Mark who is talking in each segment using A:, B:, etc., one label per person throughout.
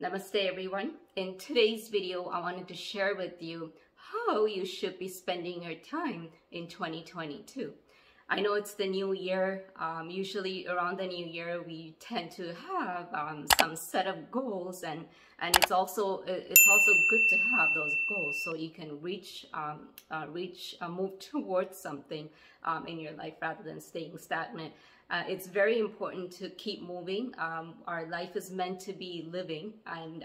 A: Namaste everyone. In today's video, I wanted to share with you how you should be spending your time in 2022. I know it's the new year. Usually around the new year, we tend to have some set of goals, and it's also good to have those goals so you can move towards something in your life rather than staying stagnant. It's very important to keep moving. Our life is meant to be living, and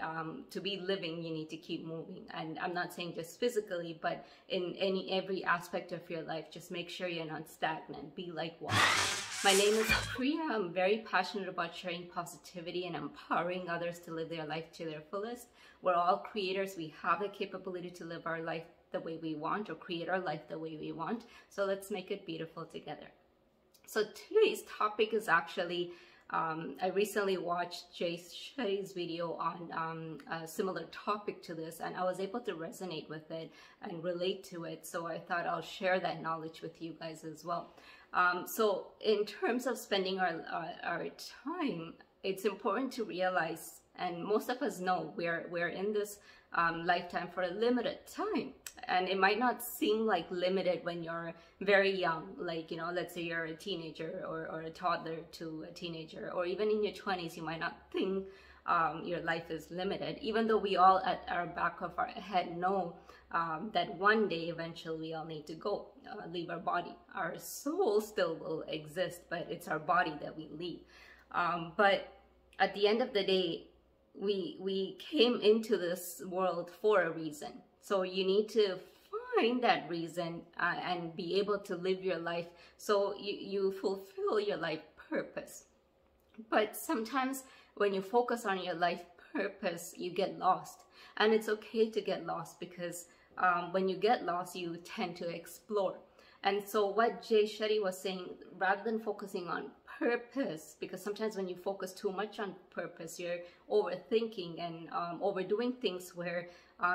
A: to be living, you need to keep moving. And I'm not saying just physically, but in every aspect of your life, just make sure you're not stagnant. Be like water. My name is Priya. I'm very passionate about sharing positivity and empowering others to live their life to their fullest. We're all creators. We have the capability to live our life the way we want, or create our life the way we want. So let's make it beautiful together. So today's topic is actually, I recently watched Jay Shetty's video on a similar topic to this, and I was able to resonate with it and relate to it. So I thought I'll share that knowledge with you guys as well. So in terms of spending our time, it's important to realize, and most of us know, we're in this lifetime for a limited time. And it might not seem like limited when you're very young, like, you know, let's say you're a teenager or a toddler to a teenager, or even in your 20s, you might not think your life is limited, even though we all at our back of our head know that one day eventually we all need to go, leave our body. Our soul still will exist, but it's our body that we leave. But at the end of the day, we came into this world for a reason. So you need to find that reason and be able to live your life so you fulfill your life purpose. But sometimes when you focus on your life purpose, you get lost. And it's okay to get lost, because when you get lost, you tend to explore. And so what Jay Shetty was saying, rather than focusing on purpose, because sometimes when you focus too much on purpose, you're overthinking and overdoing things where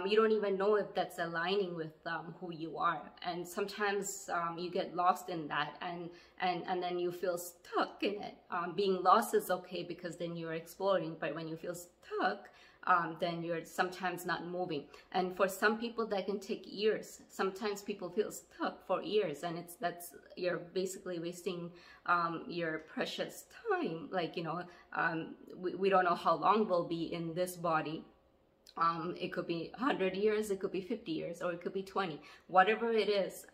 A: you don't even know if that's aligning with who you are. And sometimes you get lost in that, and then you feel stuck in it. Being lost is okay, because then you're exploring, but when you feel stuck, then you're sometimes not moving. And for some people that can take years. Sometimes people feel stuck for years, and you're basically wasting your precious time. Like, you know, we don't know how long we'll be in this body. It could be 100 years, it could be 50 years, or it could be 20. Whatever it is,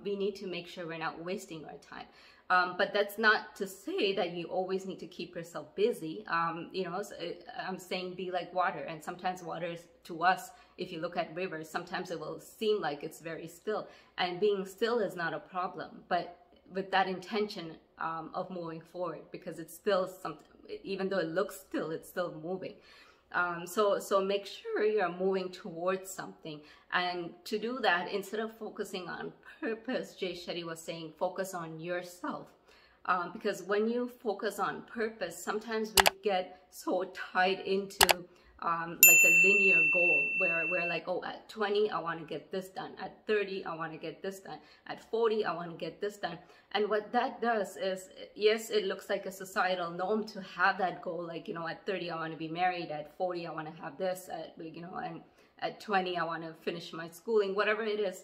A: we need to make sure we're not wasting our time. But that's not to say that you always need to keep yourself busy. You know, I'm saying be like water. And sometimes water is, to us, if you look at rivers, sometimes it will seem like it's very still. And being still is not a problem, but with that intention of moving forward, because it's still something, even though it looks still, it's still moving. So make sure you're moving towards something. And to do that, instead of focusing on purpose, Jay Shetty was saying, focus on yourself. Because when you focus on purpose, sometimes we get so tied into like a linear goal where we're like, oh, at 20, I want to get this done. At 30, I want to get this done. At 40, I want to get this done. And what that does is, yes, it looks like a societal norm to have that goal. Like, you know, at 30, I want to be married. At 40, I want to have this. You know, and at 20, I want to finish my schooling, whatever it is.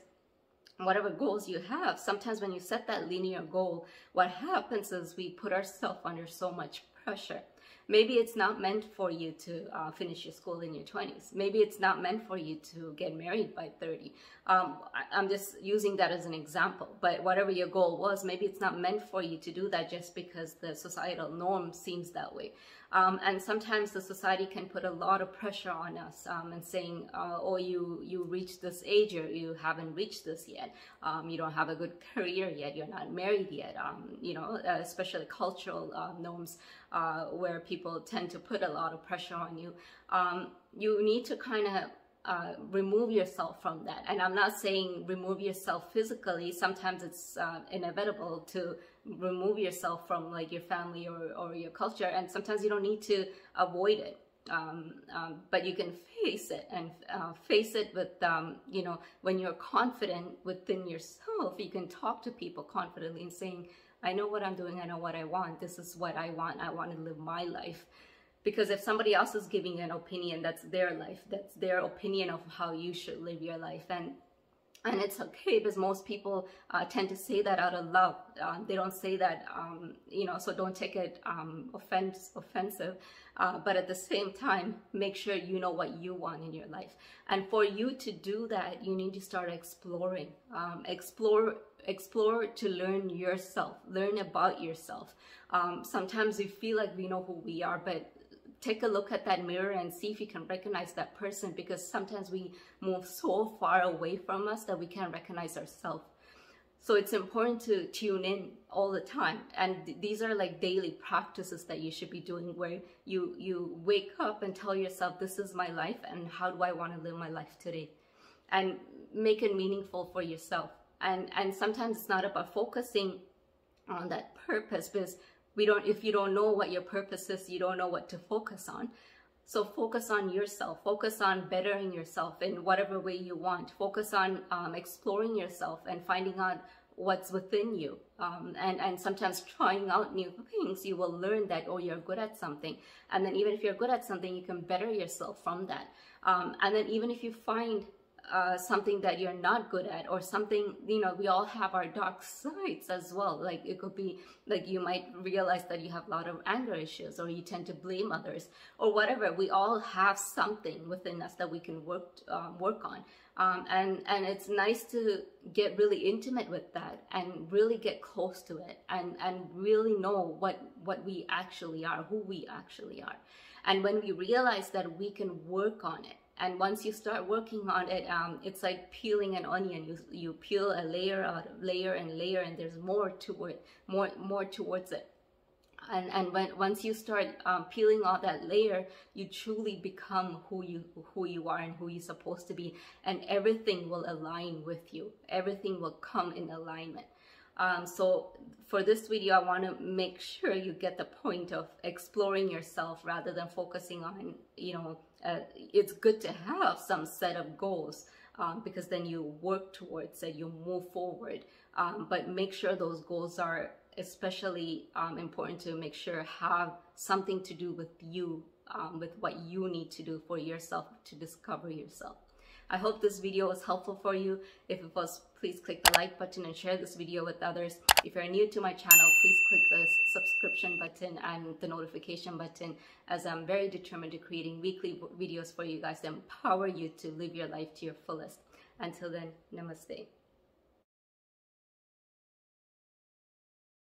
A: Whatever goals you have, sometimes when you set that linear goal, what happens is we put ourselves under so much pressure. Maybe it's not meant for you to finish your school in your 20s. Maybe it's not meant for you to get married by 30. I'm just using that as an example. But whatever your goal was, maybe it's not meant for you to do that just because the societal norm seems that way. And sometimes the society can put a lot of pressure on us and saying, oh, you reached this age, or you haven't reached this yet. You don't have a good career yet. You're not married yet. You know, especially cultural norms where people tend to put a lot of pressure on you. You need to kind of remove yourself from that. And I'm not saying remove yourself physically. Sometimes it's inevitable to remove yourself from like your family or your culture, and sometimes you don't need to avoid it. But you can face it, and face it with, you know, when you're confident within yourself, you can talk to people confidently and saying, I know what I'm doing, I know what I want, this is what I want to live my life. Because if somebody else is giving an opinion, that's their life, that's their opinion of how you should live your life. And it's okay, because most people tend to say that out of love. They don't say that, you know, so don't take it offensive. But at the same time, make sure you know what you want in your life. And for you to do that, you need to start exploring. Explore to learn yourself, learn about yourself. Sometimes we feel like we know who we are, but take a look at that mirror and see if you can recognize that person, because sometimes we move so far away from us that we can't recognize ourselves. So it's important to tune in all the time. And these are like daily practices that you should be doing, where you wake up and tell yourself, this is my life, and how do I want to live my life today? And make it meaningful for yourself. And sometimes it's not about focusing on that purpose, because if you don't know what your purpose is, you don't know what to focus on. So focus on yourself, focus on bettering yourself in whatever way you want. Focus on exploring yourself and finding out what's within you. And sometimes trying out new things, you will learn that, oh, you're good at something. And then even if you're good at something, you can better yourself from that. And then even if you find something that you're not good at, or something, you know, we all have our dark sides as well. Like it could be like you might realize that you have a lot of anger issues, or you tend to blame others, or whatever. We all have something within us that we can work on. And it's nice to get really intimate with that and really get close to it, and really know what we actually are, who we actually are. And when we realize that we can work on it, and once you start working on it, it's like peeling an onion. You peel a layer out of layer and layer, and there's more to it, more towards it. And once you start peeling off that layer, you truly become who you are and who you're supposed to be, and everything will align with you. Everything will come in alignment. So for this video, I want to make sure you get the point of exploring yourself rather than focusing on, you know, it's good to have some set of goals, because then you work towards it, you move forward. But make sure those goals are especially important to make sure have something to do with you, with what you need to do for yourself to discover yourself. I hope this video was helpful for you. If it was, please click the like button and share this video with others. If you're new to my channel, please click the subscription button and the notification button, as I'm very determined to creating weekly videos for you guys to empower you to live your life to your fullest. Until then, namaste.